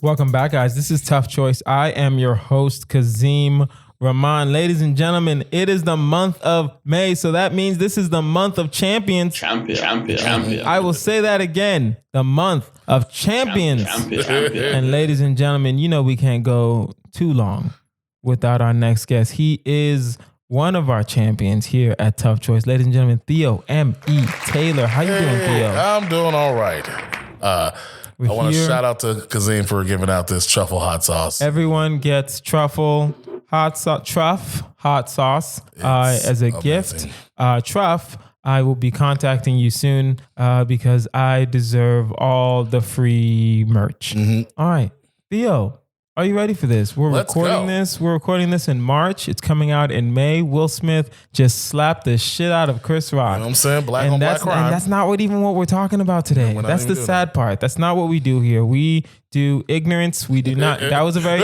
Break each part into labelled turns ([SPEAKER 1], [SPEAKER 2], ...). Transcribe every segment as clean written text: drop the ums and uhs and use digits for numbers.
[SPEAKER 1] Welcome back, guys. This is Tough Choice. I am your host, Kazeem. Rahman. Ladies and gentlemen, it is the month of May, so that means this is the month of champions. Champion. I will say that again. The month of champions. Champion. And ladies and gentlemen, you know we can't go too long without our next guest. He is one of our champions here at Tough Choice. Ladies and gentlemen, Theo M.E. Taylor. How you doing, Theo?
[SPEAKER 2] I'm doing all right. I want to shout out to Kazeem for giving out this truffle hot sauce.
[SPEAKER 1] Everyone gets truffle hot sauce as a amazing gift. Truff, I will be contacting you soon because I deserve all the free merch. Mm-hmm. All right, Theo, are you ready for this? Let's recording go. We're recording this in March. It's coming out in May. Will Smith just slapped the shit out of Chris Rock.
[SPEAKER 2] You know what I'm saying? Black on black crime.
[SPEAKER 1] And that's not what we're talking about today. Yeah, that's the sad part. That's not what we do here. We do ignorance. We do not. That was a very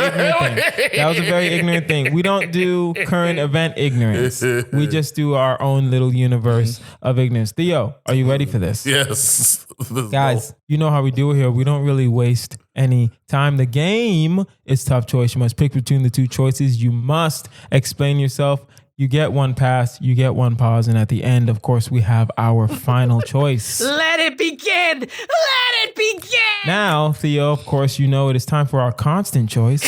[SPEAKER 1] ignorant thing. We don't do current event ignorance. We just do our own little universe of ignorance. Theo, are you ready for this?
[SPEAKER 2] Yes.
[SPEAKER 1] Guys, you know how we do it here. We don't really waste any time. The game is Tough Choice. You must pick between the two choices. You must explain yourself. You get one pass, you get one pause, and at the end, of course, we have our final choice.
[SPEAKER 3] Let it begin! Let it begin!
[SPEAKER 1] Now, Theo, of course, you know it is time for our constant choice.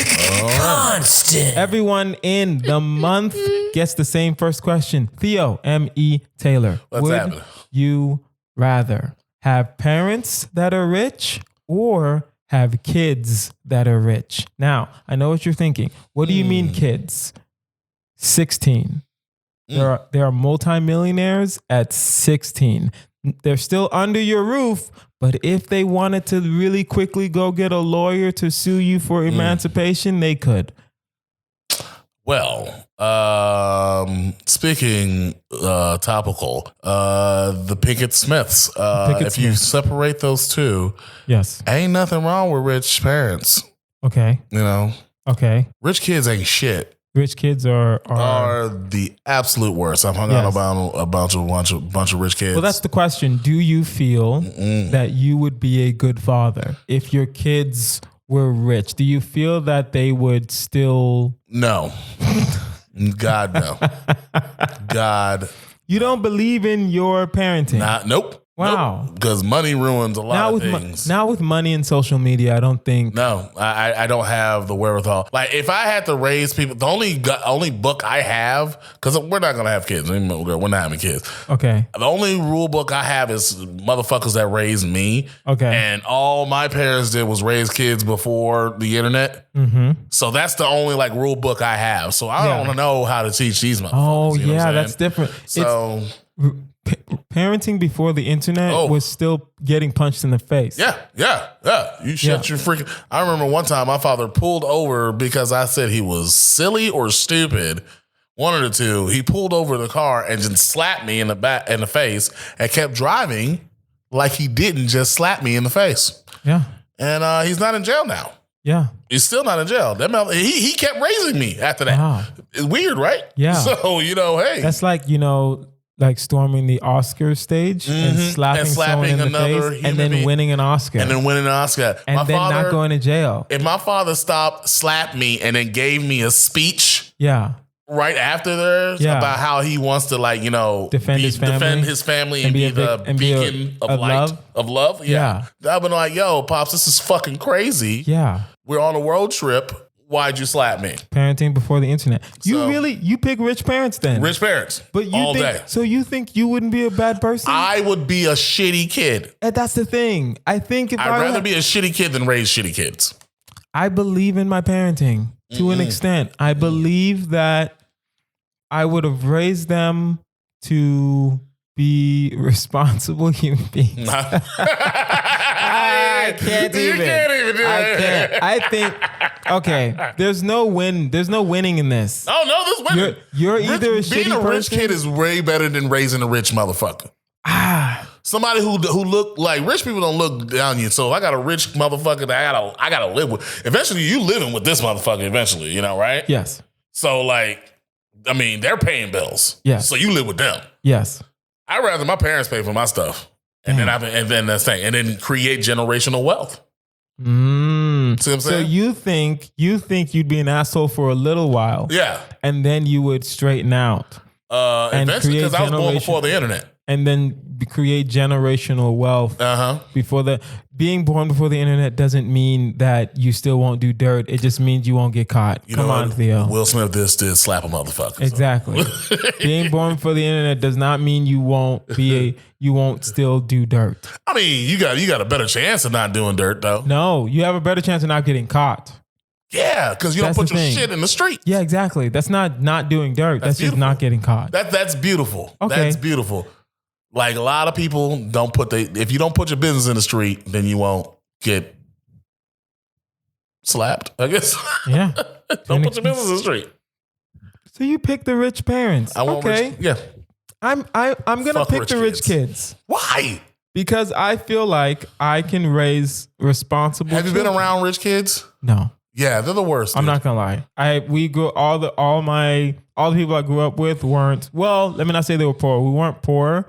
[SPEAKER 3] Constant!
[SPEAKER 1] Everyone in the month gets the same first question. Theo M.E. Taylor.
[SPEAKER 2] What's happening?
[SPEAKER 1] Would you rather have parents that are rich or have kids that are rich? Now, I know what you're thinking. What do you mean kids? 16. There are multimillionaires at 16. They're still under your roof, but if they wanted to really quickly go get a lawyer to sue you for emancipation, they could.
[SPEAKER 2] Well, speaking topical, the Pinkett Smiths. If you separate those two,
[SPEAKER 1] yes,
[SPEAKER 2] ain't nothing wrong with rich parents.
[SPEAKER 1] Okay.
[SPEAKER 2] You know?
[SPEAKER 1] Okay.
[SPEAKER 2] Rich kids ain't shit.
[SPEAKER 1] Rich kids are
[SPEAKER 2] the absolute worst. I've hung out about a bunch of rich kids.
[SPEAKER 1] Well, that's the question. Do you feel that you would be a good father if your kids were rich? Do you feel that they would still?
[SPEAKER 2] No. God, no. God.
[SPEAKER 1] You don't believe in your parenting?
[SPEAKER 2] Nope.
[SPEAKER 1] Wow.
[SPEAKER 2] Because money ruins a lot of things.
[SPEAKER 1] Now with money and social media, I don't think.
[SPEAKER 2] No, I don't have the wherewithal. Like if I had to raise people, the only book I have, because we're not going to have kids. We're not having kids.
[SPEAKER 1] Okay.
[SPEAKER 2] The only rule book I have is motherfuckers that raised me. Okay. And all my parents did was raise kids before the internet. Mm-hmm. So that's the only rule book I have. So I don't know how to teach these motherfuckers.
[SPEAKER 1] Oh, yeah, that's different.
[SPEAKER 2] So...
[SPEAKER 1] parenting before the internet was still getting punched in the face.
[SPEAKER 2] Yeah. You shut your freaking... I remember one time my father pulled over because I said he was silly or stupid. One of the two. He pulled over the car and just slapped me in the face and kept driving like he didn't just slap me in the face.
[SPEAKER 1] Yeah.
[SPEAKER 2] And he's not in jail now.
[SPEAKER 1] Yeah.
[SPEAKER 2] He's still not in jail. He kept raising me after that. Wow. It's weird, right?
[SPEAKER 1] Yeah.
[SPEAKER 2] So, hey.
[SPEAKER 1] That's like storming the Oscar stage and slapping someone in the face and then winning an Oscar.
[SPEAKER 2] And
[SPEAKER 1] not going to jail.
[SPEAKER 2] If my father slapped me and then gave me a speech right after theirs about how he wants to defend his family and be the beacon of light, of love. Yeah. I've been like, yo, Pops, this is fucking crazy.
[SPEAKER 1] Yeah.
[SPEAKER 2] We're on a road trip. Why'd you slap me?
[SPEAKER 1] Parenting before the internet. You pick rich parents then?
[SPEAKER 2] Rich parents.
[SPEAKER 1] But
[SPEAKER 2] all day.
[SPEAKER 1] So you think you wouldn't be a bad person?
[SPEAKER 2] I would be a shitty kid.
[SPEAKER 1] And that's the thing. I think if
[SPEAKER 2] I'd rather be a shitty kid than raise shitty kids.
[SPEAKER 1] I believe in my parenting to an extent. I believe that I would have raised them to be responsible human beings. I can't even do it. I think, okay, there's no winning in this.
[SPEAKER 2] Oh, no, there's winning.
[SPEAKER 1] You're either a shitty person.
[SPEAKER 2] Being a rich kid is way better than raising a rich motherfucker. Somebody who look like rich people don't look down on you. So I got a rich motherfucker that I gotta live with. Eventually, you living with this motherfucker. Eventually, right?
[SPEAKER 1] Yes.
[SPEAKER 2] So they're paying bills.
[SPEAKER 1] Yes.
[SPEAKER 2] So you live with them.
[SPEAKER 1] Yes.
[SPEAKER 2] I'd rather my parents pay for my stuff, and then that's thing, and then create generational wealth. See what I'm
[SPEAKER 1] So
[SPEAKER 2] saying?
[SPEAKER 1] you think you'd be an asshole for a little while,
[SPEAKER 2] Yeah.
[SPEAKER 1] and then you would straighten out, and
[SPEAKER 2] Eventually, because I was born before the internet.
[SPEAKER 1] and then create generational wealth. Before being born before the internet doesn't mean that you still won't do dirt. It just means you won't get caught. Come on, Theo.
[SPEAKER 2] Will Smith did slap a motherfucker.
[SPEAKER 1] Exactly. Being born before the internet does not mean you won't still do dirt.
[SPEAKER 2] I mean, you got a better chance of not doing dirt though.
[SPEAKER 1] No, you have a better chance of not getting caught.
[SPEAKER 2] Yeah, because you don't put your shit in the street.
[SPEAKER 1] Yeah, exactly. That's not doing dirt. That's just not getting caught.
[SPEAKER 2] That's beautiful.
[SPEAKER 1] Okay.
[SPEAKER 2] That's beautiful. Like a lot of people don't if you don't put your business in the street, then you won't get slapped, I guess.
[SPEAKER 1] Yeah.
[SPEAKER 2] Don't put your business in the street.
[SPEAKER 1] So you pick the rich parents.
[SPEAKER 2] I want
[SPEAKER 1] okay.
[SPEAKER 2] rich, yeah.
[SPEAKER 1] I'm gonna pick the rich kids.
[SPEAKER 2] Why?
[SPEAKER 1] Because I feel like I can raise responsible.
[SPEAKER 2] Have you been around rich kids?
[SPEAKER 1] No.
[SPEAKER 2] Yeah, they're the worst.
[SPEAKER 1] I'm not gonna lie. All the people I grew up with weren't. Well, let me not say they were poor. We weren't poor,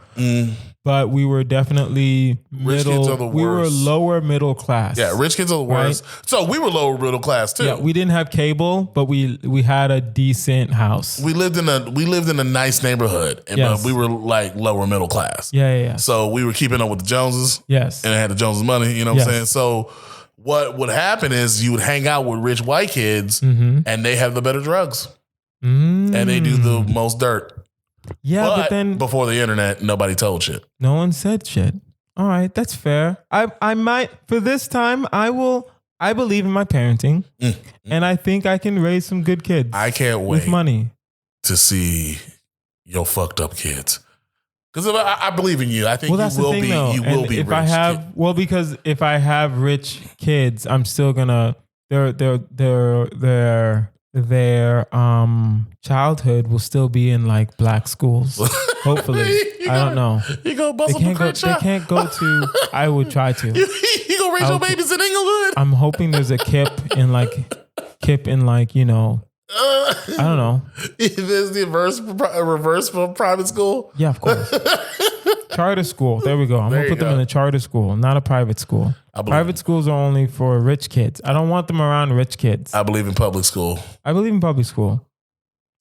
[SPEAKER 1] but we were definitely
[SPEAKER 2] rich
[SPEAKER 1] middle.
[SPEAKER 2] Kids are the worst.
[SPEAKER 1] We were lower middle class.
[SPEAKER 2] Yeah, rich kids are the worst. Right? So we were lower middle class too.
[SPEAKER 1] Yeah, we didn't have cable, but we had a decent house.
[SPEAKER 2] We lived in a nice neighborhood, but we were like lower middle class.
[SPEAKER 1] Yeah.
[SPEAKER 2] So we were keeping up with the Joneses.
[SPEAKER 1] Yes,
[SPEAKER 2] and had the Joneses money. You know what I'm saying? So what would happen is you would hang out with rich white kids, and they have the better drugs, and they do the most dirt.
[SPEAKER 1] Yeah, but then
[SPEAKER 2] before the internet, nobody told shit.
[SPEAKER 1] No one said shit. All right, that's fair. I might for this time. I believe in my parenting, and I think I can raise some good kids.
[SPEAKER 2] I can't wait
[SPEAKER 1] with money
[SPEAKER 2] to see your fucked up kids. Because I believe in you. I think
[SPEAKER 1] you will be. You will be. If rich I have, because if I have rich kids, I'm still gonna their childhood will still be in like black schools. Hopefully, I don't know.
[SPEAKER 2] You go bust up a
[SPEAKER 1] They can't go to. I would try to.
[SPEAKER 2] You gonna raise your babies in Inglewood?
[SPEAKER 1] I'm hoping there's a KIP in you know. I don't know.
[SPEAKER 2] There's the reverse for private school.
[SPEAKER 1] Yeah, of course. Charter school. There we go. I'm gonna put them in a charter school, not a private school. Private schools are only for rich kids. I don't want them around rich kids.
[SPEAKER 2] I believe in public school.
[SPEAKER 1] I believe in public school.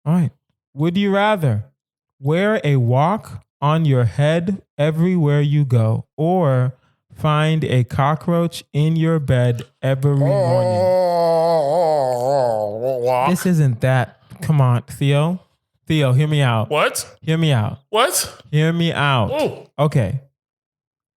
[SPEAKER 1] All right. Would you rather wear a walk on your head everywhere you go, or find a cockroach in your bed every morning? This isn't that. Come on, Theo. Theo, hear me out.
[SPEAKER 2] What?
[SPEAKER 1] Hear me out.
[SPEAKER 2] What?
[SPEAKER 1] Hear me out.
[SPEAKER 2] Ooh.
[SPEAKER 1] Okay.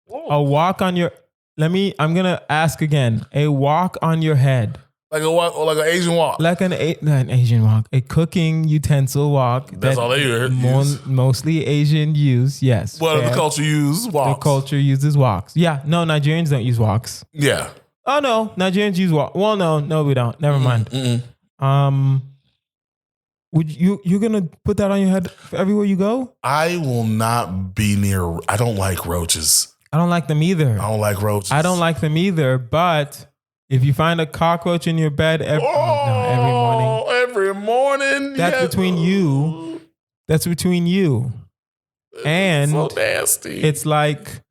[SPEAKER 1] Ooh. A walk on your... I'm going to ask again. A walk on your head.
[SPEAKER 2] Like a walk, or like an Asian walk.
[SPEAKER 1] Like an Asian walk. A cooking utensil walk.
[SPEAKER 2] That's all they use.
[SPEAKER 1] Mostly Asian use, yes.
[SPEAKER 2] Well, the culture uses walks.
[SPEAKER 1] The culture uses walks. Yeah. No, Nigerians don't use walks.
[SPEAKER 2] Yeah.
[SPEAKER 1] Oh, no. Nigerians use walks. Well, no, we don't. Never mind. Would you're gonna put that on your head everywhere you go?
[SPEAKER 2] I will not be near. I don't like roaches.
[SPEAKER 1] I don't like them either.
[SPEAKER 2] I don't like roaches.
[SPEAKER 1] I don't like them either. But if you find a cockroach in your bed every morning, that's between you. That's between you. And
[SPEAKER 2] so nasty.
[SPEAKER 1] It's like,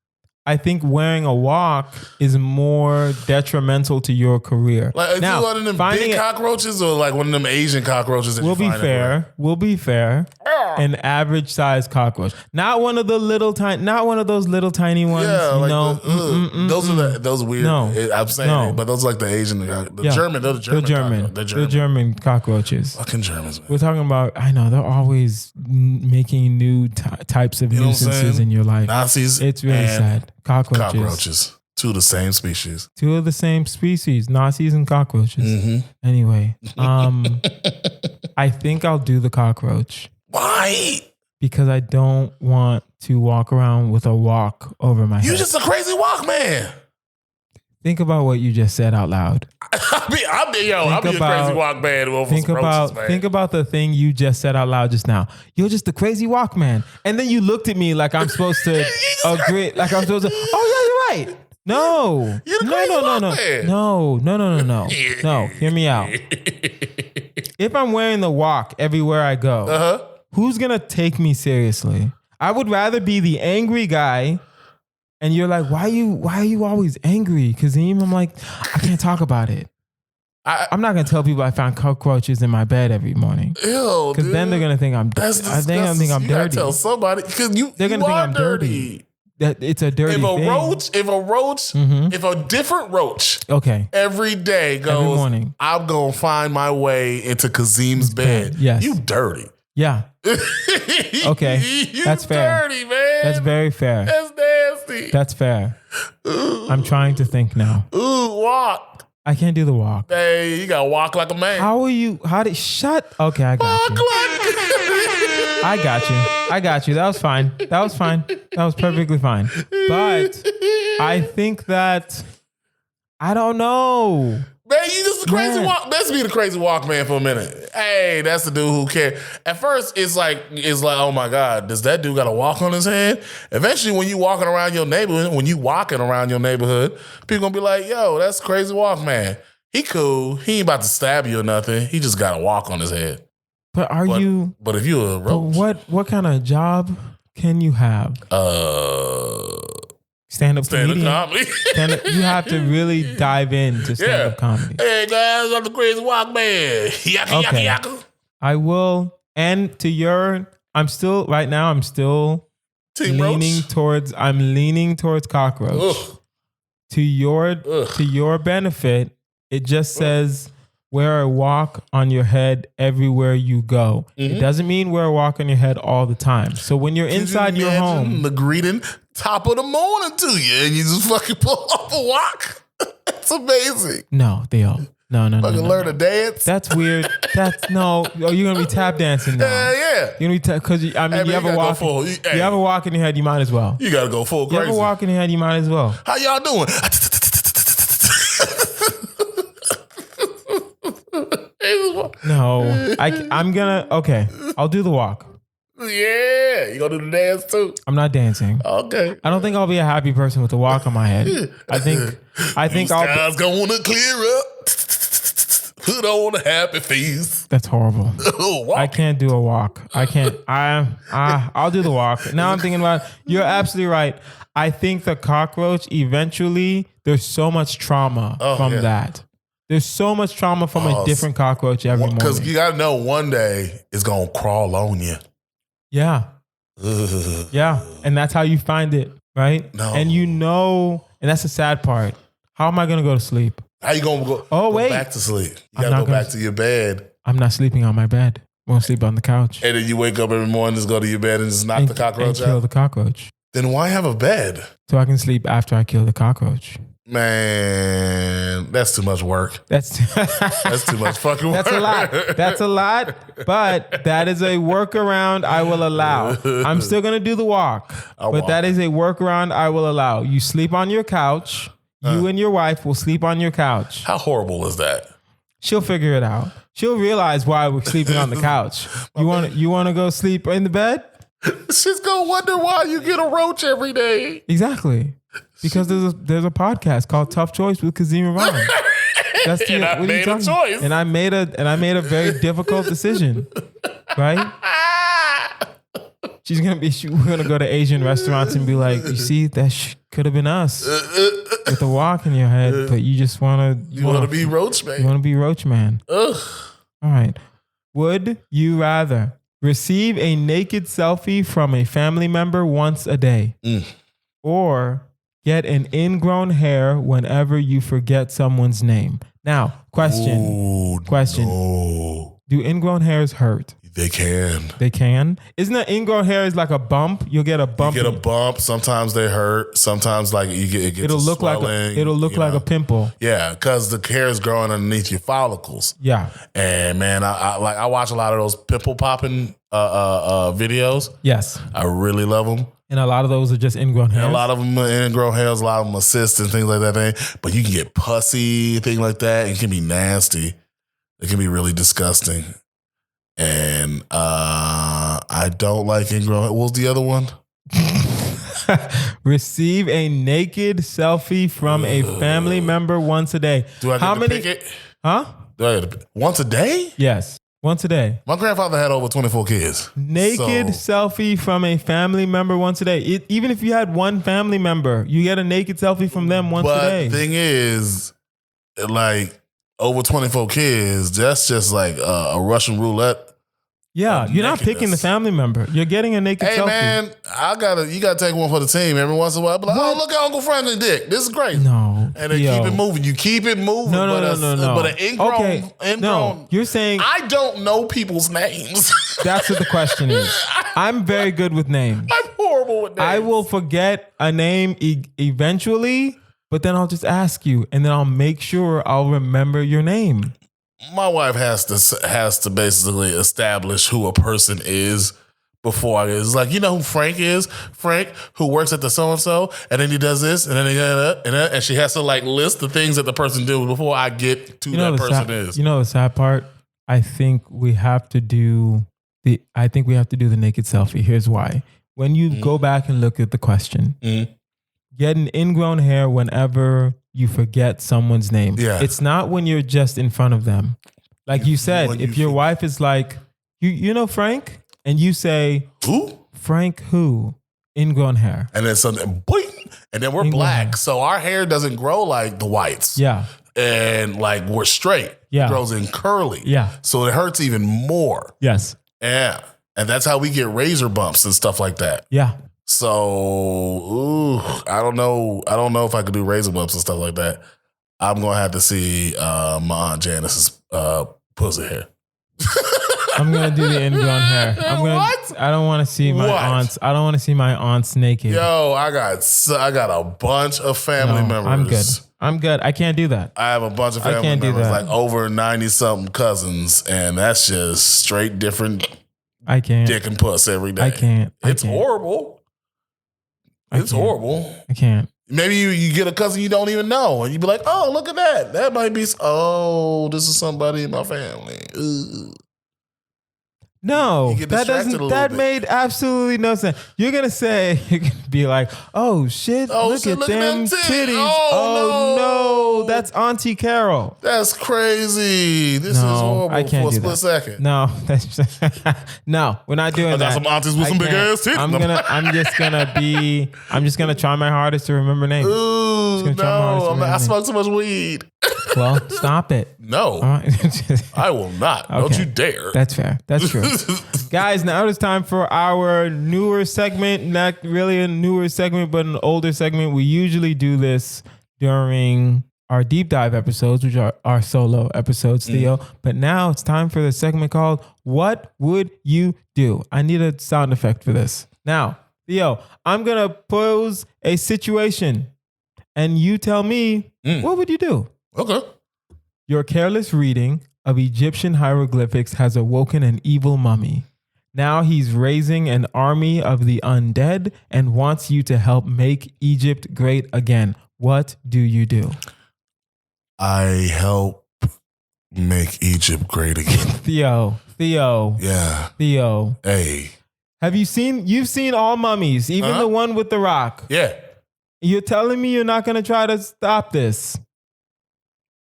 [SPEAKER 1] I think wearing a walk is more detrimental to your career.
[SPEAKER 2] Like, is it one of them big cockroaches or like one of them Asian cockroaches? That
[SPEAKER 1] we'll be fair. An average size cockroach, not one of those little tiny ones. Yeah, like
[SPEAKER 2] those weird. No, I'm saying it, but those are like the Asian, the
[SPEAKER 1] German cockroaches.
[SPEAKER 2] Fucking Germans. Man.
[SPEAKER 1] We're talking about. I know they're always making new types of nuisances in your life.
[SPEAKER 2] Nazis.
[SPEAKER 1] It's really sad. Cockroaches.
[SPEAKER 2] Two of the same species.
[SPEAKER 1] Nazis and cockroaches. Mm-hmm. Anyway, I think I'll do the cockroach.
[SPEAKER 2] Why?
[SPEAKER 1] Because I don't want to walk around with a walk over my head.
[SPEAKER 2] You're just a crazy walk man.
[SPEAKER 1] Think about what you just said out loud.
[SPEAKER 2] I'll be a crazy walk man.
[SPEAKER 1] Think about the thing you just said out loud just now. You're just a crazy walk man. And then you looked at me like I'm supposed to agree. Like I'm supposed to, oh yeah, you're right. No. No. Hear me out. If I'm wearing the walk everywhere I go, who's going to take me seriously? I would rather be the angry guy. And you're like, why are you always angry, Kazeem? I'm like, I can't talk about it. I'm not gonna tell people I found cockroaches in my bed every morning.
[SPEAKER 2] Ew,
[SPEAKER 1] because then they're gonna think I'm.
[SPEAKER 2] That's disgusting.
[SPEAKER 1] They're gonna think I'm
[SPEAKER 2] you
[SPEAKER 1] dirty.
[SPEAKER 2] Gotta tell somebody because they're
[SPEAKER 1] gonna think I'm dirty. That it's a dirty thing.
[SPEAKER 2] If a different roach,
[SPEAKER 1] okay,
[SPEAKER 2] every day goes, every morning, I'm gonna find my way into Kazeem's bed.
[SPEAKER 1] Yes,
[SPEAKER 2] you dirty.
[SPEAKER 1] Yeah. Okay, that's fair.
[SPEAKER 2] Dirty, man.
[SPEAKER 1] That's very fair.
[SPEAKER 2] That's nasty.
[SPEAKER 1] That's fair. I'm trying to think now.
[SPEAKER 2] Ooh, walk.
[SPEAKER 1] I can't do the walk.
[SPEAKER 2] Hey, you gotta walk like a man.
[SPEAKER 1] How are you? Shut. Okay, I got you. I got you. That was fine. That was perfectly fine. But I think that I don't know.
[SPEAKER 2] Man, you just a crazy walk. Let's be the crazy walk man for a minute. Hey, that's the dude who cares. At first, it's like, oh my God, does that dude got a walk on his head? Eventually, when you walking around your neighborhood, people gonna be like, yo, that's crazy walk man. He cool. He ain't about to stab you or nothing. He just got a walk on his head.
[SPEAKER 1] But But
[SPEAKER 2] if you a roach,
[SPEAKER 1] what kind of job can you have? Stand-up comedy. You have to really dive into stand-up comedy.
[SPEAKER 2] Hey guys, I'm the crazy walk man. Yaka.
[SPEAKER 1] I will. And I'm still
[SPEAKER 2] Team
[SPEAKER 1] leaning
[SPEAKER 2] roach?
[SPEAKER 1] towards cockroach.
[SPEAKER 2] Ugh.
[SPEAKER 1] To your benefit, it just says wear a walk on your head everywhere you go. Mm-hmm. It doesn't mean wear a walk on your head all the time. So when you're inside your home,
[SPEAKER 2] the greeting top of the morning to you, and you just fucking pull off a walk. It's amazing.
[SPEAKER 1] No, Theo. No.
[SPEAKER 2] Learn to dance.
[SPEAKER 1] That's weird. Oh, you're gonna be tap dancing now.
[SPEAKER 2] Yeah.
[SPEAKER 1] You're gonna be because you have a walk. You have a walk in your head. You might as well.
[SPEAKER 2] You gotta go full crazy.
[SPEAKER 1] You have a walk in your head. You might as well.
[SPEAKER 2] How y'all doing?
[SPEAKER 1] No, I'm gonna. Okay, I'll do the walk.
[SPEAKER 2] Yeah, you gonna do the dance too?
[SPEAKER 1] I'm not dancing.
[SPEAKER 2] Okay.
[SPEAKER 1] I don't think I'll be a happy person with a walk on my head. I think
[SPEAKER 2] I'll gonna clear up. Put on a happy face.
[SPEAKER 1] That's horrible. I can't do a walk. I can't. I'll do the walk. Now I'm thinking about it. You're absolutely right. I think the cockroach eventually. There's so much trauma from that. There's so much trauma from a different cockroach every morning.
[SPEAKER 2] Because you gotta know one day it's gonna crawl on you.
[SPEAKER 1] Yeah. Yeah. And that's how you find it, right?
[SPEAKER 2] No.
[SPEAKER 1] And and that's the sad part. How am I gonna go to sleep?
[SPEAKER 2] How you gonna go back to sleep? You gotta go back to your bed.
[SPEAKER 1] I'm not sleeping on my bed. I'm gonna sleep on the couch.
[SPEAKER 2] And then you wake up every morning, just go to your bed and just knock the cockroach out?
[SPEAKER 1] Kill the cockroach.
[SPEAKER 2] Then why have a bed?
[SPEAKER 1] So I can sleep after I kill the cockroach.
[SPEAKER 2] Man, that's too much work. That's too much fucking work.
[SPEAKER 1] That's a lot. But that is a workaround I will allow. I'm still going to do the walk. That is a workaround I will allow. You sleep on your couch. You and your wife will sleep on your couch.
[SPEAKER 2] How horrible is that?
[SPEAKER 1] She'll figure it out. She'll realize why we're sleeping on the couch. You want to go sleep in the bed?
[SPEAKER 2] She's going to wonder why you get a roach every day.
[SPEAKER 1] Exactly. Because there's a podcast called Tough Choice with Kazeem and Rahman.
[SPEAKER 2] I made a choice.
[SPEAKER 1] And I made a very difficult decision. Right? We're gonna go to Asian restaurants and be like, you see, that could have been us with a walk in your head, but you just wanna
[SPEAKER 2] be Roach Man.
[SPEAKER 1] You wanna be Roach Man.
[SPEAKER 2] Ugh.
[SPEAKER 1] All right. Would you rather receive a naked selfie from a family member once a day, or get an ingrown hair whenever you forget someone's name? Now, question.
[SPEAKER 2] No.
[SPEAKER 1] Do ingrown hairs hurt?
[SPEAKER 2] They can.
[SPEAKER 1] They can? Isn't an ingrown hair is like a bump? You'll get a bump.
[SPEAKER 2] You get a bump. Sometimes they hurt. Sometimes like it gets
[SPEAKER 1] it'll look
[SPEAKER 2] swelling,
[SPEAKER 1] like a pimple.
[SPEAKER 2] Yeah, because the hair is growing underneath your follicles.
[SPEAKER 1] Yeah.
[SPEAKER 2] And man, I watch a lot of those pimple popping videos.
[SPEAKER 1] Yes.
[SPEAKER 2] I really love them.
[SPEAKER 1] And a lot of those are just ingrown hairs.
[SPEAKER 2] And a lot of them are ingrown hairs, a lot of them are cysts and things like that. But you can get pussy, things like that. It can be nasty. It can be really disgusting. And I don't like ingrown. What was the other one?
[SPEAKER 1] Receive a naked selfie from a family member once a day.
[SPEAKER 2] Do I get to pick it?
[SPEAKER 1] Huh?
[SPEAKER 2] Once a day?
[SPEAKER 1] Yes. Once a day.
[SPEAKER 2] My grandfather had over 24 kids.
[SPEAKER 1] Naked selfie from a family member once a day. Even if you had one family member, you get a naked selfie from them once a day.
[SPEAKER 2] But the thing is, like, over 24 kids, that's just like a Russian roulette.
[SPEAKER 1] Yeah, you're not picking the family member. You're getting a naked selfie.
[SPEAKER 2] Hey man, you gotta take one for the team every once in a while. Be like, oh, look at Uncle Franklin's dick. This is great.
[SPEAKER 1] No.
[SPEAKER 2] And then keep it moving. You keep it moving.
[SPEAKER 1] No.
[SPEAKER 2] But an ingrown,
[SPEAKER 1] no, you're saying
[SPEAKER 2] I don't know people's names.
[SPEAKER 1] That's what the question is. I'm very good with names.
[SPEAKER 2] I'm horrible with names.
[SPEAKER 1] I will forget a name eventually, but then I'll just ask you, and then I'll make sure I'll remember your name.
[SPEAKER 2] My wife has to basically establish who a person is before it's like, you know who Frank is? Frank, who works at the so-and-so, and then he does this, and then he does that, and she has to like list the things that the person did before I get to that person is.
[SPEAKER 1] You know the sad part? I think we have to do the naked selfie. Here's why. When you go back and look at the question, get an ingrown hair whenever you forget someone's name.
[SPEAKER 2] Yeah.
[SPEAKER 1] It's not when you're just in front of them. Like you said, if your wife is like, you know Frank? And you say,
[SPEAKER 2] who?
[SPEAKER 1] Frank who? Ingrown hair.
[SPEAKER 2] And then something, boing, and then we're black. So our hair doesn't grow like the whites.
[SPEAKER 1] Yeah.
[SPEAKER 2] And like we're straight.
[SPEAKER 1] Yeah.
[SPEAKER 2] It grows in curly.
[SPEAKER 1] Yeah.
[SPEAKER 2] So it hurts even more.
[SPEAKER 1] Yes.
[SPEAKER 2] Yeah. And that's how we get razor bumps and stuff like that.
[SPEAKER 1] Yeah.
[SPEAKER 2] So, I don't know. I don't know if I could do razor bumps and stuff like that. I'm going to have to see my Aunt Janice's pussy hair.
[SPEAKER 1] I'm going to do the ingrown hair.
[SPEAKER 2] What?
[SPEAKER 1] I don't want to see my aunts. I don't want to see my aunts naked.
[SPEAKER 2] Yo, I got a bunch of family members.
[SPEAKER 1] I'm good. I can't do that.
[SPEAKER 2] I have a bunch of family members, like over 90-something cousins, and that's just straight different
[SPEAKER 1] I can't.
[SPEAKER 2] dick and puss every day.
[SPEAKER 1] I can't.
[SPEAKER 2] It's horrible. It's horrible.
[SPEAKER 1] I can't.
[SPEAKER 2] Maybe you get a cousin you don't even know, and you be like, oh, look at that. That might be, this is somebody in my family. Ugh.
[SPEAKER 1] No, that made absolutely no sense. You're going to be like, oh shit, look at them titties. Oh no, that's Auntie Carol.
[SPEAKER 2] That's crazy. This is horrible
[SPEAKER 1] I can't
[SPEAKER 2] for a split second.
[SPEAKER 1] No, no, we're not doing that.
[SPEAKER 2] I got some aunties with some big ass titties.
[SPEAKER 1] I'm just gonna try my hardest to remember names.
[SPEAKER 2] Ooh, no, I smoke too much weed.
[SPEAKER 1] Well, stop it.
[SPEAKER 2] No, I will not. Okay. Don't you dare.
[SPEAKER 1] That's fair. That's true. Guys, now it's time for our newer segment. Not really a newer segment, but an older segment. We usually do this during our deep dive episodes, which are our solo episodes, Theo. But now it's time for the segment called What Would You Do? I need a sound effect for this. Now, Theo, I'm going to pose a situation and you tell me, what would you do?
[SPEAKER 2] Okay.
[SPEAKER 1] Your careless reading of Egyptian hieroglyphics has awoken an evil mummy. Now he's raising an army of the undead and wants you to help make Egypt great again. What do you do?
[SPEAKER 2] I help make Egypt great again.
[SPEAKER 1] Theo.
[SPEAKER 2] Yeah.
[SPEAKER 1] Theo.
[SPEAKER 2] Hey.
[SPEAKER 1] You've seen all mummies, even the one with the rock.
[SPEAKER 2] Yeah.
[SPEAKER 1] You're telling me you're not going to try to stop this?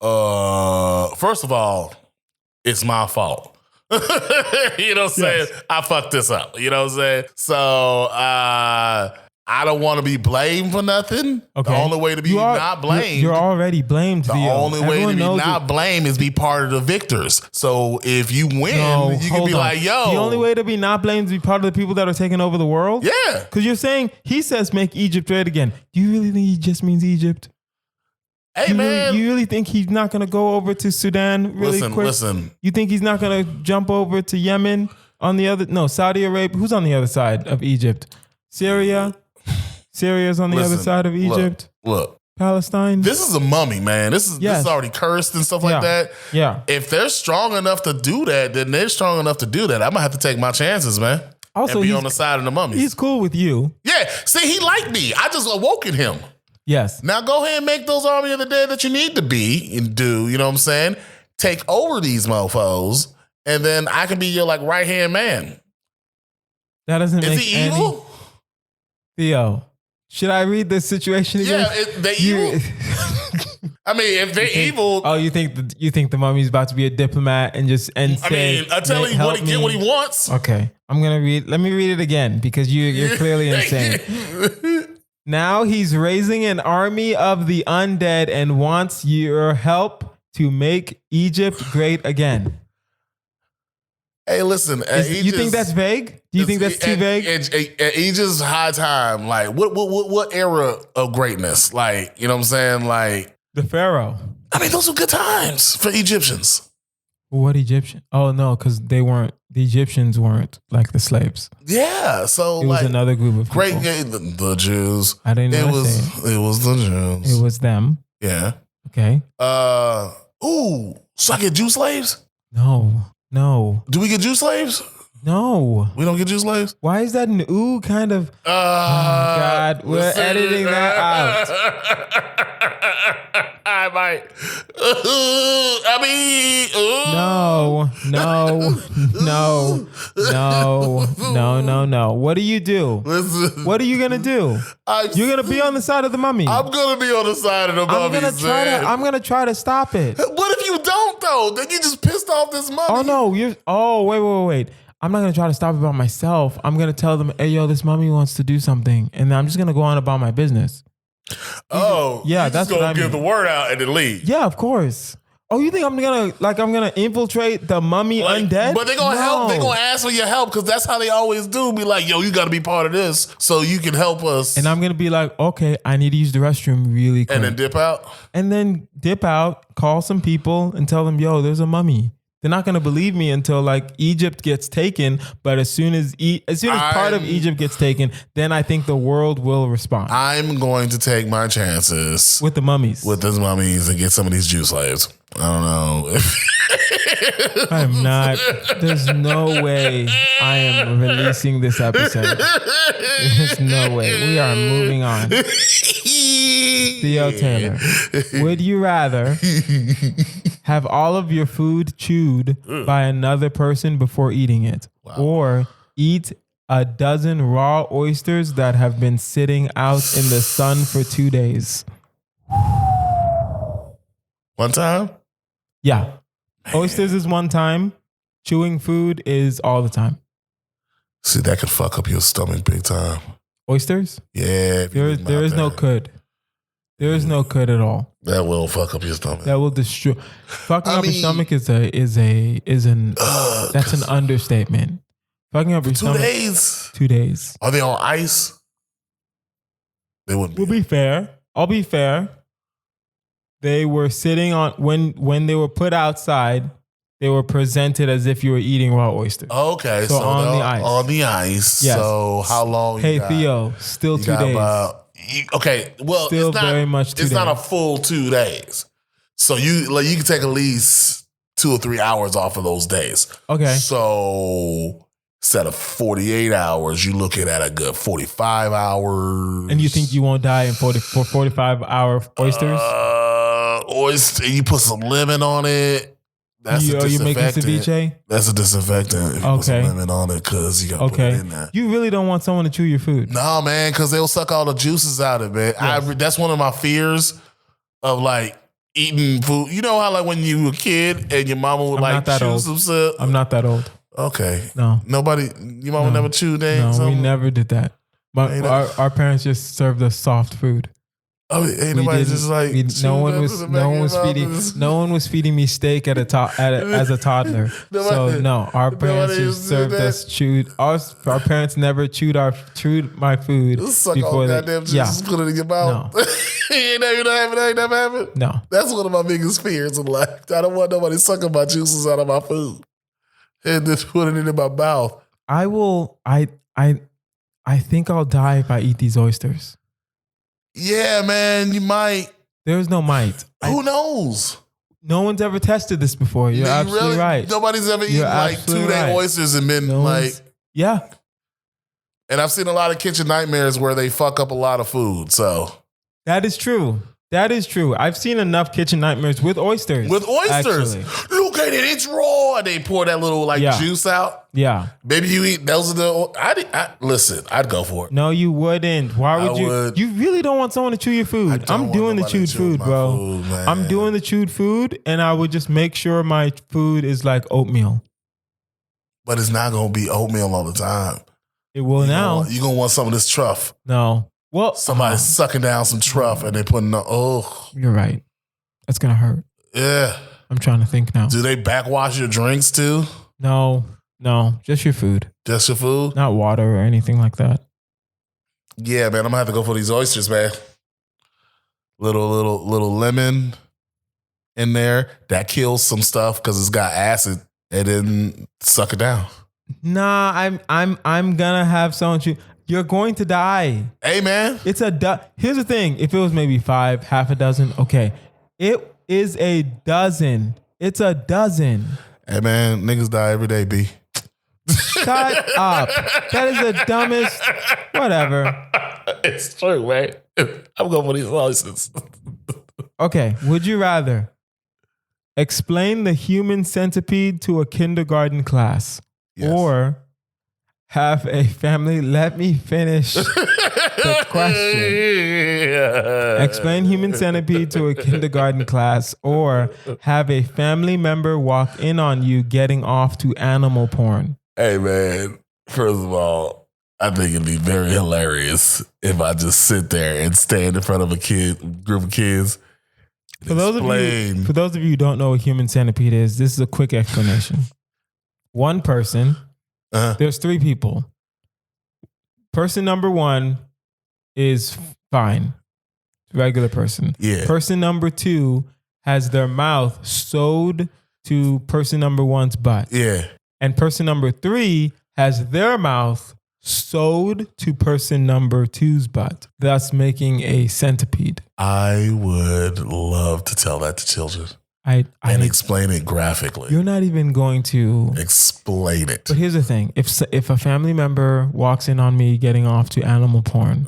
[SPEAKER 2] First of all, it's my fault. You know what I'm saying? I fucked this up. You know what I'm saying? So I don't want to be blamed for nothing. Okay. The only way to be not blamed.
[SPEAKER 1] You're already blamed.
[SPEAKER 2] The only way to be not blamed is be part of the victors. So if you win, you can be like, yo.
[SPEAKER 1] The only way to be not blamed is be part of the people that are taking over the world?
[SPEAKER 2] Yeah.
[SPEAKER 1] Because you're saying, he says make Egypt great again. Do you really think he just means Egypt?
[SPEAKER 2] Hey, man.
[SPEAKER 1] You really think he's not going to go over to Sudan really quick?
[SPEAKER 2] Listen.
[SPEAKER 1] You think he's not going to jump over to Yemen on the other? No, Saudi Arabia. Who's on the other side of Egypt? Syria? Syria's on the other side of Egypt.
[SPEAKER 2] Look.
[SPEAKER 1] Palestine.
[SPEAKER 2] This is a mummy, man. This is already cursed and stuff like that.
[SPEAKER 1] Yeah.
[SPEAKER 2] If they're strong enough to do that, then they're strong enough to do that. I'm going to have to take my chances, man. Also, and be on the side of the mummies.
[SPEAKER 1] He's cool with you.
[SPEAKER 2] Yeah. See, he liked me. I just awoken him.
[SPEAKER 1] Yes.
[SPEAKER 2] Now go ahead and make those army of the dead that you need to be and do, you know what I'm saying? Take over these mofos, and then I can be your like right-hand man.
[SPEAKER 1] That doesn't make
[SPEAKER 2] sense. Is he evil?
[SPEAKER 1] Theo, should I read this situation again?
[SPEAKER 2] Yeah, they're evil. I mean, if they're evil.
[SPEAKER 1] Oh, you think the mummy's about to be a diplomat and say,
[SPEAKER 2] I tell him what he wants.
[SPEAKER 1] Okay. Let me read it again because you're clearly insane. Now he's raising an army of the undead and wants your help to make Egypt great again.
[SPEAKER 2] Hey, listen.
[SPEAKER 1] You think that's vague? Do you think that's too vague?
[SPEAKER 2] At Egypt's high time, like what era of greatness? Like, you know what I'm saying? Like
[SPEAKER 1] the Pharaoh.
[SPEAKER 2] I mean, those were good times for Egyptians.
[SPEAKER 1] What Egyptian? Oh no, because the Egyptians weren't like the slaves.
[SPEAKER 2] Yeah, so
[SPEAKER 1] it was
[SPEAKER 2] like,
[SPEAKER 1] another group of people.
[SPEAKER 2] Great, the Jews.
[SPEAKER 1] I didn't know
[SPEAKER 2] it was the Jews.
[SPEAKER 1] It was them.
[SPEAKER 2] Yeah.
[SPEAKER 1] Okay.
[SPEAKER 2] So I get Jew slaves?
[SPEAKER 1] No.
[SPEAKER 2] Do we get Jew slaves?
[SPEAKER 1] No.
[SPEAKER 2] We don't get Jew slaves?
[SPEAKER 1] Why is that an ooh kind of? Oh God, we're editing that out.
[SPEAKER 2] I might.
[SPEAKER 1] No. What do you do?
[SPEAKER 2] Listen,
[SPEAKER 1] what are you gonna do? You're gonna be on the side of the mummy.
[SPEAKER 2] I'm gonna be on the side of the mummy.
[SPEAKER 1] I'm gonna try to stop it.
[SPEAKER 2] What if you don't though? Then you just pissed off this mummy.
[SPEAKER 1] Oh no, wait. I'm not gonna try to stop it by myself. I'm gonna tell them, hey yo, this mummy wants to do something, and then I'm just gonna go on about my business.
[SPEAKER 2] Yeah, that's what I mean. Give the word out and then leave.
[SPEAKER 1] Yeah, of course. Oh, you think I'm gonna infiltrate the mummy undead?
[SPEAKER 2] But they're gonna help. They're gonna ask for your help because that's how they always do. Be like, yo, you got to be part of this so you can help us.
[SPEAKER 1] And I'm gonna be like, okay, I need to use the restroom really quick.
[SPEAKER 2] And then dip out. Call
[SPEAKER 1] some people and tell them, yo, there's a mummy. They're not gonna believe me until like Egypt gets taken. But as soon as part of Egypt gets taken, then I think the world will respond.
[SPEAKER 2] I'm going to take my chances
[SPEAKER 1] with the mummies,
[SPEAKER 2] and get some of these Jew slaves. I don't know.
[SPEAKER 1] I'm not. There's no way I am releasing this episode. There's no way. We are moving on. Theo Taylor, would you rather have all of your food chewed by another person before eating it, or eat a dozen raw oysters that have been sitting out in the sun for 2 days?
[SPEAKER 2] One time?
[SPEAKER 1] Yeah. Man. Oysters is one time. Chewing food is all the time.
[SPEAKER 2] See, that could fuck up your stomach big time.
[SPEAKER 1] Oysters?
[SPEAKER 2] Yeah.
[SPEAKER 1] There is no could. There is no could at all.
[SPEAKER 2] That will fuck up your stomach.
[SPEAKER 1] That will destroy. Fucking up your stomach is an understatement. Fucking up your stomach.
[SPEAKER 2] 2 days.
[SPEAKER 1] 2 days.
[SPEAKER 2] Are they on ice? They wouldn't.
[SPEAKER 1] We'll be fair. I'll be fair. They were sitting on when they were put outside. They were presented as if you were eating raw oysters.
[SPEAKER 2] Okay, so
[SPEAKER 1] on the ice.
[SPEAKER 2] On the ice. Yes. So how long?
[SPEAKER 1] Hey Theo, still 2 days.
[SPEAKER 2] Okay, well,
[SPEAKER 1] still
[SPEAKER 2] it's not
[SPEAKER 1] very much 2 days.
[SPEAKER 2] It's not a full 2 days. So you can take at least 2 or 3 hours off of those days.
[SPEAKER 1] Okay.
[SPEAKER 2] So instead of 48 hours, you're looking at a good 45 hours.
[SPEAKER 1] And you think you won't die for 45-hour oysters?
[SPEAKER 2] You put some lemon on it. That's a disinfectant.
[SPEAKER 1] Are you making ceviche?
[SPEAKER 2] That's a disinfectant. If you put some lemon on it, because you got to put it in there.
[SPEAKER 1] You really don't want someone to chew your food.
[SPEAKER 2] No, man, because they'll suck all the juices out of it. Yes. That's one of my fears of like eating food. You know how like when you were a kid and your mama would chew some stuff?
[SPEAKER 1] I'm not that old.
[SPEAKER 2] Okay.
[SPEAKER 1] No.
[SPEAKER 2] Your mama never chewed that?
[SPEAKER 1] No, we never did that. Our parents just served us soft food.
[SPEAKER 2] Oh, ain't nobody just like
[SPEAKER 1] no one was feeding me steak as a toddler. Our parents just served us chewed. Our parents never chewed my food before they
[SPEAKER 2] just put it in your mouth. No. you ain't never happened.
[SPEAKER 1] No,
[SPEAKER 2] that's one of my biggest fears in life. I don't want nobody sucking my juices out of my food and just putting it in my mouth.
[SPEAKER 1] I will. I think I'll die if I eat these oysters.
[SPEAKER 2] Yeah, man, you might.
[SPEAKER 1] There's no might.
[SPEAKER 2] Who knows?
[SPEAKER 1] No one's ever tested this before. You're absolutely right.
[SPEAKER 2] Nobody's ever eaten like 2-day oysters and been
[SPEAKER 1] yeah.
[SPEAKER 2] And I've seen a lot of kitchen nightmares where they fuck up a lot of food. So
[SPEAKER 1] that is true. I've seen enough kitchen nightmares with oysters.
[SPEAKER 2] Look at it, it's raw. And they pour that little juice out.
[SPEAKER 1] Yeah.
[SPEAKER 2] Maybe you eat those are the. Listen, I'd go for it.
[SPEAKER 1] No, you wouldn't. Why would you? You really don't want someone to chew your food. I'm doing the chewed food, bro. I'm doing the chewed food, and I would just make sure my food is like oatmeal.
[SPEAKER 2] But it's not gonna be oatmeal all the time.
[SPEAKER 1] It will now.
[SPEAKER 2] You're gonna want some of this truff.
[SPEAKER 1] No. Well,
[SPEAKER 2] somebody's sucking down some truff and they putting you're
[SPEAKER 1] right. That's gonna hurt.
[SPEAKER 2] Yeah.
[SPEAKER 1] I'm trying to think now.
[SPEAKER 2] Do they backwash your drinks too?
[SPEAKER 1] No, just your food.
[SPEAKER 2] Just your food?
[SPEAKER 1] Not water or anything like that.
[SPEAKER 2] Yeah, man, I'm gonna have to go for these oysters, man. Little lemon in there that kills some stuff because it's got acid, and then suck it down.
[SPEAKER 1] Nah, I'm gonna have someone chew. You're going to die.
[SPEAKER 2] Hey, man.
[SPEAKER 1] It's here's the thing. If it was maybe 5, half a dozen, okay. It is a dozen. It's a dozen.
[SPEAKER 2] Hey, man, niggas die every day, B.
[SPEAKER 1] Shut up. That is the dumbest. Whatever.
[SPEAKER 2] It's true, man. I'm going for these licenses.
[SPEAKER 1] Okay. Would you rather explain the human centipede to a kindergarten class, or have a family? Let me finish the question. Explain human centipede to a kindergarten class, or have a family member walk in on you getting off to animal porn.
[SPEAKER 2] Hey, man. First of all, I think it'd be very hilarious if I just sit there and stand in front of a group of kids.
[SPEAKER 1] For those of you who don't know what human centipede is, this is a quick explanation. One person, there's 3 people. Person number 1 is fine, regular person.
[SPEAKER 2] Yeah.
[SPEAKER 1] Person number 2 has their mouth sewed to person number 1's butt.
[SPEAKER 2] Yeah.
[SPEAKER 1] And person number 3 has their mouth sewed to person number 2's butt, thus making a centipede.
[SPEAKER 2] I would love to tell that to children and explain it graphically.
[SPEAKER 1] You're not even going to
[SPEAKER 2] explain it.
[SPEAKER 1] But here's the thing: if a family member walks in on me getting off to animal porn,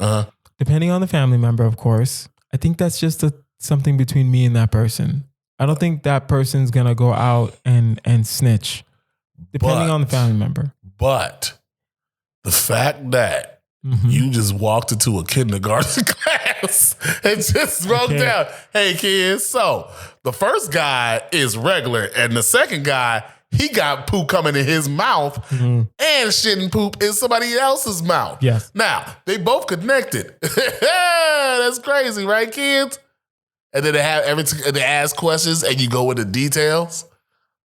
[SPEAKER 1] depending on the family member, of course, I think that's just something between me and that person. I don't think that person's gonna go out and snitch, depending on the family member.
[SPEAKER 2] But the fact that you just walked into a kindergarten class and just wrote down, hey, kids, so the first guy is regular and the second guy, he got poop coming in his mouth and shit and poop in somebody else's mouth.
[SPEAKER 1] Yes.
[SPEAKER 2] Now, they both connected. That's crazy, right, kids? And then they have they ask questions and you go into details.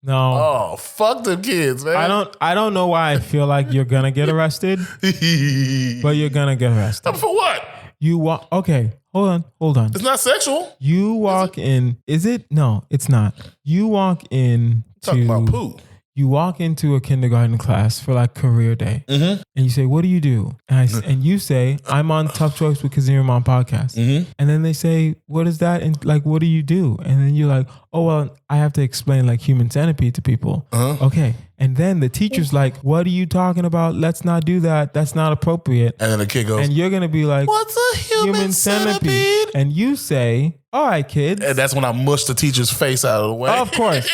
[SPEAKER 1] No.
[SPEAKER 2] Oh, fuck them kids, man.
[SPEAKER 1] I don't know why I feel like you're gonna get arrested, but you're gonna get arrested.
[SPEAKER 2] For what?
[SPEAKER 1] You walk. Okay, hold on.
[SPEAKER 2] It's not sexual.
[SPEAKER 1] You walk in. Is it? No, it's not. You walk in.
[SPEAKER 2] Talking about poop.
[SPEAKER 1] You walk into a kindergarten class for like career day, and you say, "What do you do?" And you say, "I'm on Tough Choice with Kazeem Rahman podcast." And then they say, "What is that?" And like, "What do you do?" And then you're like, "Oh well, I have to explain like human centipede to people." Okay. And then the teacher's like, "What are you talking about? Let's not do that. That's not appropriate."
[SPEAKER 2] And then the kid goes,
[SPEAKER 1] and you're gonna be like,
[SPEAKER 2] "What's a human centipede?"
[SPEAKER 1] And you say, "All right, kids."
[SPEAKER 2] And that's when I mush the teacher's face out of the way.
[SPEAKER 1] Of course.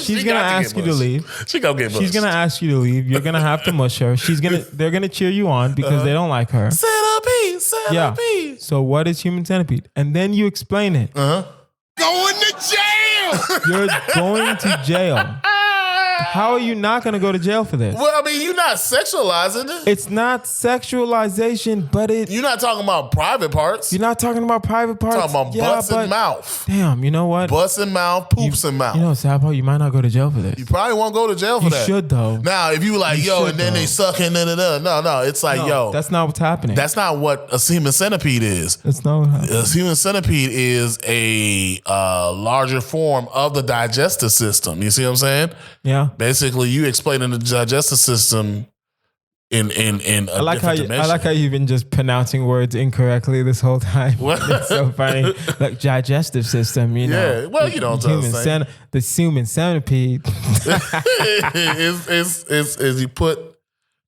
[SPEAKER 1] She's gonna ask you to leave.
[SPEAKER 2] She gonna get mushed.
[SPEAKER 1] She's gonna ask you to leave. You're gonna have to mush her. They're gonna cheer you on because they don't like her.
[SPEAKER 2] Centipede.
[SPEAKER 1] Yeah. So what is human centipede? And then you explain it.
[SPEAKER 3] Going to jail.
[SPEAKER 1] You're going to jail. How are you not going to go to jail for this?
[SPEAKER 2] Well, I mean, you're not sexualizing it.
[SPEAKER 1] It's not sexualization, but
[SPEAKER 2] you're not talking about private parts.
[SPEAKER 1] You're not talking about private parts.
[SPEAKER 2] You're talking about butts and mouth.
[SPEAKER 1] Damn, you know what?
[SPEAKER 2] Butts and mouth, poops and mouth.
[SPEAKER 1] You know, sad part, you might not go to jail for this.
[SPEAKER 2] You probably won't go to jail for that.
[SPEAKER 1] You should, though.
[SPEAKER 2] Now, if you like, and then they suck and no, it's like,
[SPEAKER 1] that's not what's happening.
[SPEAKER 2] That's not what a human centipede is.
[SPEAKER 1] That's not what happens.
[SPEAKER 2] A human centipede is a larger form of the digestive system. You see what I'm saying?
[SPEAKER 1] Yeah.
[SPEAKER 2] Basically, you explaining the digestive system in a different dimension.
[SPEAKER 1] I like how you've been just pronouncing words incorrectly this whole time. It's so funny. Like digestive system, you know.
[SPEAKER 2] Yeah, well, you know what I'm saying.
[SPEAKER 1] The human centipede
[SPEAKER 2] is you put,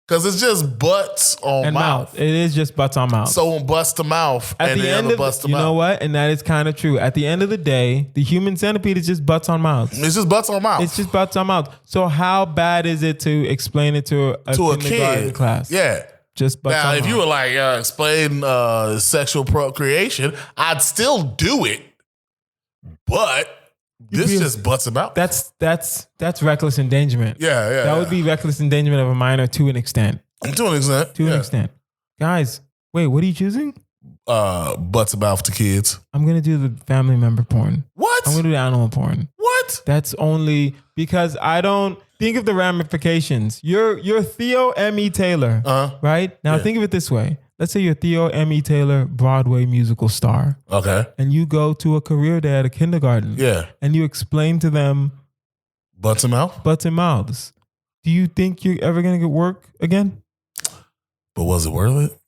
[SPEAKER 2] because it's just butts on mouth.
[SPEAKER 1] It is just butts on mouth.
[SPEAKER 2] So one butts to mouth and the other butts to mouth.
[SPEAKER 1] You know what? And that is kind of true. At the end of the day, the human centipede is just butts on mouth.
[SPEAKER 2] It's just butts on mouth.
[SPEAKER 1] It's just butts on mouth. So how bad is it to explain it to a kindergarten
[SPEAKER 2] kid
[SPEAKER 1] class?
[SPEAKER 2] Yeah.
[SPEAKER 1] Just butts on mouth. Now,
[SPEAKER 2] if you were like, explain sexual procreation, I'd still do it. But this just butts him out.
[SPEAKER 1] That's reckless endangerment.
[SPEAKER 2] Yeah.
[SPEAKER 1] That would be reckless endangerment of a minor to an extent.
[SPEAKER 2] To an extent.
[SPEAKER 1] To an extent. Guys, wait, what are you choosing?
[SPEAKER 2] butts about to kids.
[SPEAKER 1] I'm going to do the family member porn.
[SPEAKER 2] What?
[SPEAKER 1] I'm going to do the animal porn.
[SPEAKER 2] What?
[SPEAKER 1] That's only because I don't think of the ramifications. You're Theo M.E. Taylor, right? Now think of it this way. Let's say you're Theo M.E. Taylor, Broadway musical star.
[SPEAKER 2] Okay.
[SPEAKER 1] And you go to a career day at a kindergarten.
[SPEAKER 2] Yeah.
[SPEAKER 1] And you explain to them
[SPEAKER 2] butts and mouth?
[SPEAKER 1] Butts and mouths. Do you think you're ever going to get work again?
[SPEAKER 2] But was it worth it?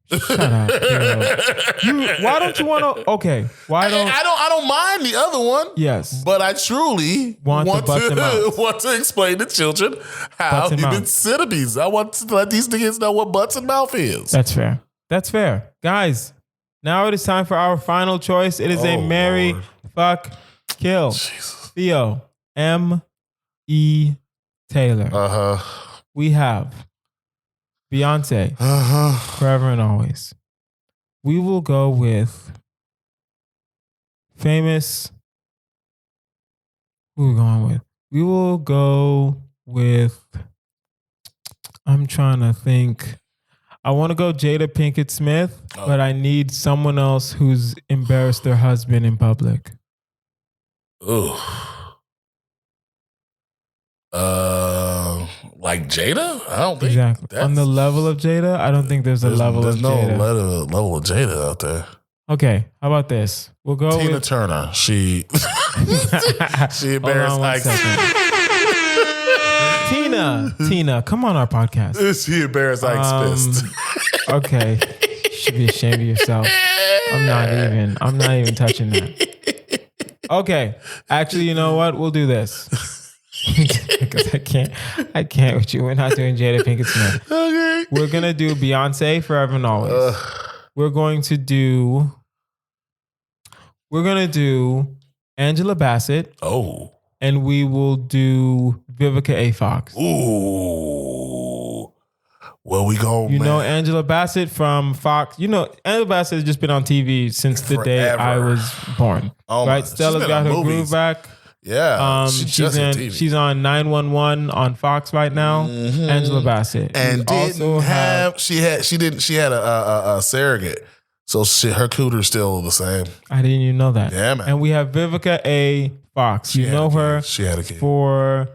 [SPEAKER 1] Shut up. Why don't you want to? Okay. Why don't
[SPEAKER 2] I don't mind the other one.
[SPEAKER 1] Yes.
[SPEAKER 2] But I truly want to explain to children how human centipedes. I want to let these kids know what butts and mouth is.
[SPEAKER 1] That's fair. That's fair. Guys, now it is time for our final choice. It is a marry, fuck, kill.
[SPEAKER 2] Jesus.
[SPEAKER 1] Theo M.E. Taylor. We have Beyonce, forever and always. We will go with famous. Who are we going with? We will go with. I'm trying to think. I want to go Jada Pinkett Smith, but I need someone else who's embarrassed their husband in public.
[SPEAKER 2] Ooh. Like Jada? I don't think
[SPEAKER 1] exactly on the level of Jada. I don't think there's level of Jada.
[SPEAKER 2] There's no level of Jada out there.
[SPEAKER 1] Okay, how about this? We'll go
[SPEAKER 2] Tina
[SPEAKER 1] with
[SPEAKER 2] Turner. She embarrassed Ike.
[SPEAKER 1] Tina, come on our podcast.
[SPEAKER 2] She embarrassed Ike's fist.
[SPEAKER 1] Okay, you should be ashamed of yourself. I'm not even touching that. Okay, actually, you know what? We'll do this. Because I can't with you. We're not doing Jada Pinkett Smith. Okay. We're gonna do Beyonce forever and always. We're gonna do Angela Bassett.
[SPEAKER 2] Oh.
[SPEAKER 1] And we will do Vivica A. Fox.
[SPEAKER 2] Ooh. Well, we go.
[SPEAKER 1] You know Angela Bassett from Fox. You know Angela Bassett has just been on TV since the day I was born. Oh, right? Stella's got her groove back.
[SPEAKER 2] Yeah,
[SPEAKER 1] she's on 911 on Fox right now. Mm-hmm. Angela Bassett,
[SPEAKER 2] and she had a surrogate, so her cooter's still the same.
[SPEAKER 1] I didn't even know that.
[SPEAKER 2] Yeah, man.
[SPEAKER 1] And we have Vivica A. Fox. You know her.
[SPEAKER 2] She had a kid
[SPEAKER 1] for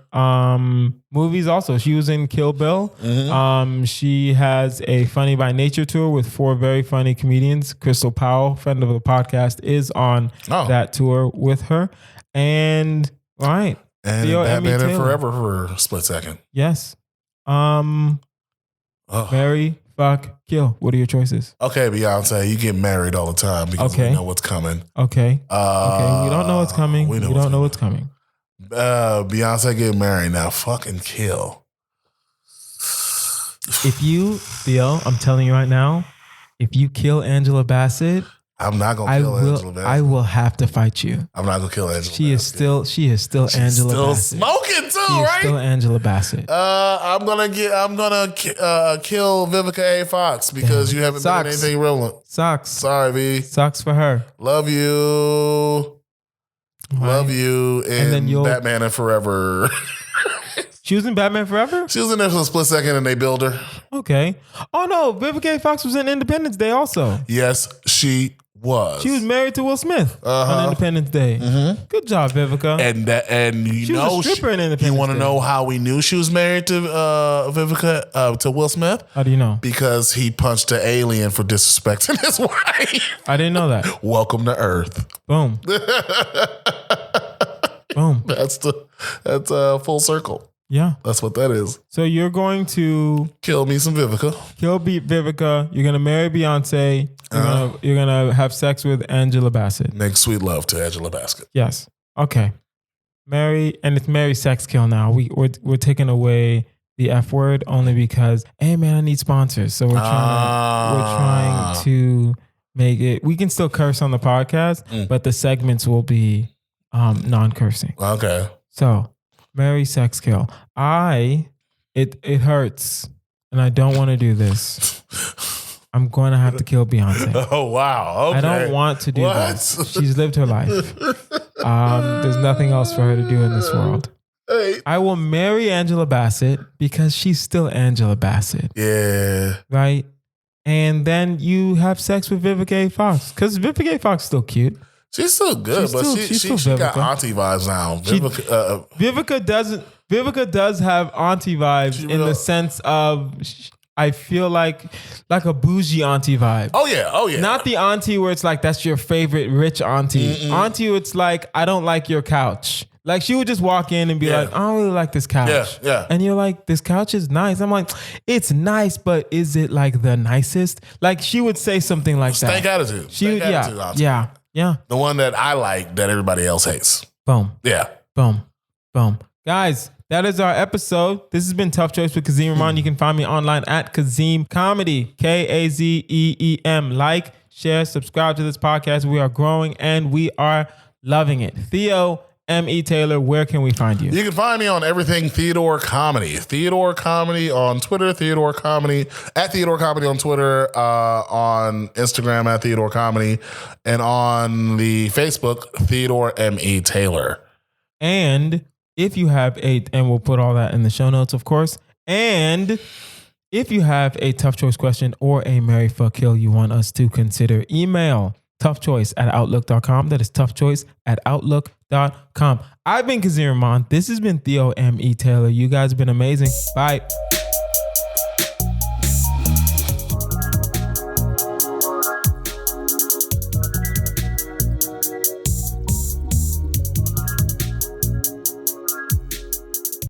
[SPEAKER 1] movies. Also, she was in Kill Bill. Mm-hmm. She has a Funny by Nature tour with 4 very funny comedians. Crystal Powell, friend of the podcast, is on that tour with her. And right,
[SPEAKER 2] and
[SPEAKER 1] Theo
[SPEAKER 2] Batman
[SPEAKER 1] M.E.
[SPEAKER 2] and Forever for a split second.
[SPEAKER 1] Yes. Marry, fuck, kill. What are your choices?
[SPEAKER 2] Okay, Beyonce, you get married all the time because we know what's coming.
[SPEAKER 1] Okay. Okay. We don't know what's coming. We don't know what's coming.
[SPEAKER 2] Beyonce get married now. Fucking kill.
[SPEAKER 1] If you, Theo, I'm telling you right now, if you kill Angela Bassett,
[SPEAKER 2] I'm not gonna kill Angela Bassett.
[SPEAKER 1] I will have to fight you.
[SPEAKER 2] I'm not gonna kill Angela Bassett.
[SPEAKER 1] She is still Angela
[SPEAKER 2] still
[SPEAKER 1] Bassett.
[SPEAKER 2] Smoking too,
[SPEAKER 1] she
[SPEAKER 2] right?
[SPEAKER 1] Is still Angela Bassett.
[SPEAKER 2] I'm gonna kill Vivica A. Fox because you haven't done anything relevant.
[SPEAKER 1] Sucks.
[SPEAKER 2] Sorry, V.
[SPEAKER 1] Sucks for her.
[SPEAKER 2] Love you. Right. Love you. And then Batman and Forever.
[SPEAKER 1] She was in Batman Forever?
[SPEAKER 2] She was in there for a split second and they billed her.
[SPEAKER 1] Okay. Oh no, Vivica A. Fox was in Independence Day also.
[SPEAKER 2] Yes, she was.
[SPEAKER 1] She was married to Will Smith on Independence Day. Mm-hmm. Good job, Vivica.
[SPEAKER 2] And
[SPEAKER 1] she was a stripper in Independence Day.
[SPEAKER 2] You want to know how we knew she was married to Vivica to Will Smith?
[SPEAKER 1] How do you know?
[SPEAKER 2] Because he punched an alien for disrespecting his wife.
[SPEAKER 1] I didn't know that.
[SPEAKER 2] Welcome to Earth.
[SPEAKER 1] Boom. Boom.
[SPEAKER 2] That's full circle.
[SPEAKER 1] Yeah.
[SPEAKER 2] That's what that is.
[SPEAKER 1] So you're going to
[SPEAKER 2] kill me some Vivica.
[SPEAKER 1] Kill Vivica. You're going to marry Beyonce. You're gonna have sex with Angela Bassett.
[SPEAKER 2] Make sweet love to Angela Bassett.
[SPEAKER 1] Yes. Okay. It's marry sex kill now. We're taking away the F word only because, hey man, I need sponsors. So we're trying to make it. We can still curse on the podcast, but the segments will be non-cursing.
[SPEAKER 2] Okay.
[SPEAKER 1] So marry sex kill. It hurts, and I don't want to do this. I'm going to have to kill Beyonce.
[SPEAKER 2] Oh, wow. Okay.
[SPEAKER 1] I don't want to do that. She's lived her life. There's nothing else for her to do in this world.
[SPEAKER 2] Hey.
[SPEAKER 1] I will marry Angela Bassett because she's still Angela Bassett.
[SPEAKER 2] Yeah.
[SPEAKER 1] Right? and then you have sex with Vivica A. Fox. Because Vivica A. Fox is still cute.
[SPEAKER 2] She's still good, she got auntie vibes now.
[SPEAKER 1] Vivica does have auntie vibes in the sense of, I feel like a bougie auntie vibe.
[SPEAKER 2] Oh yeah.
[SPEAKER 1] Not the auntie where it's like that's your favorite rich auntie. Mm-mm. Auntie, it's like, I don't like your couch. Like she would just walk in and be like, I don't really like this couch.
[SPEAKER 2] Yeah.
[SPEAKER 1] And you're like, this couch is nice. I'm like, it's nice, but is it like the nicest? Like she would say something like that.
[SPEAKER 2] Stank attitude.
[SPEAKER 1] Yeah.
[SPEAKER 2] The one that I like that everybody else hates.
[SPEAKER 1] Boom.
[SPEAKER 2] Yeah.
[SPEAKER 1] Boom. Guys, that is our episode. This has been Tough Choice with Kazeem Rahman. You can find me online at Kazeem Comedy, Kazeem. Like, share, subscribe to this podcast. We are growing and we are loving it. Theo M.E. Taylor, where can we find you?
[SPEAKER 2] You can find me on everything Theodore Comedy. Theodore Comedy on Twitter, Theodore Comedy, at Theodore Comedy on Twitter, on Instagram at Theodore Comedy, and on the Facebook, Theodore M.E. Taylor.
[SPEAKER 1] And if you have and we'll put all that in the show notes, of course. And if you have a tough choice question or a marry, fuck, kill you want us to consider, email toughchoice@outlook.com. That is toughchoice@outlook.com. I've been Kazeem Rahman. This has been Theo M.E. Taylor. You guys have been amazing. Bye.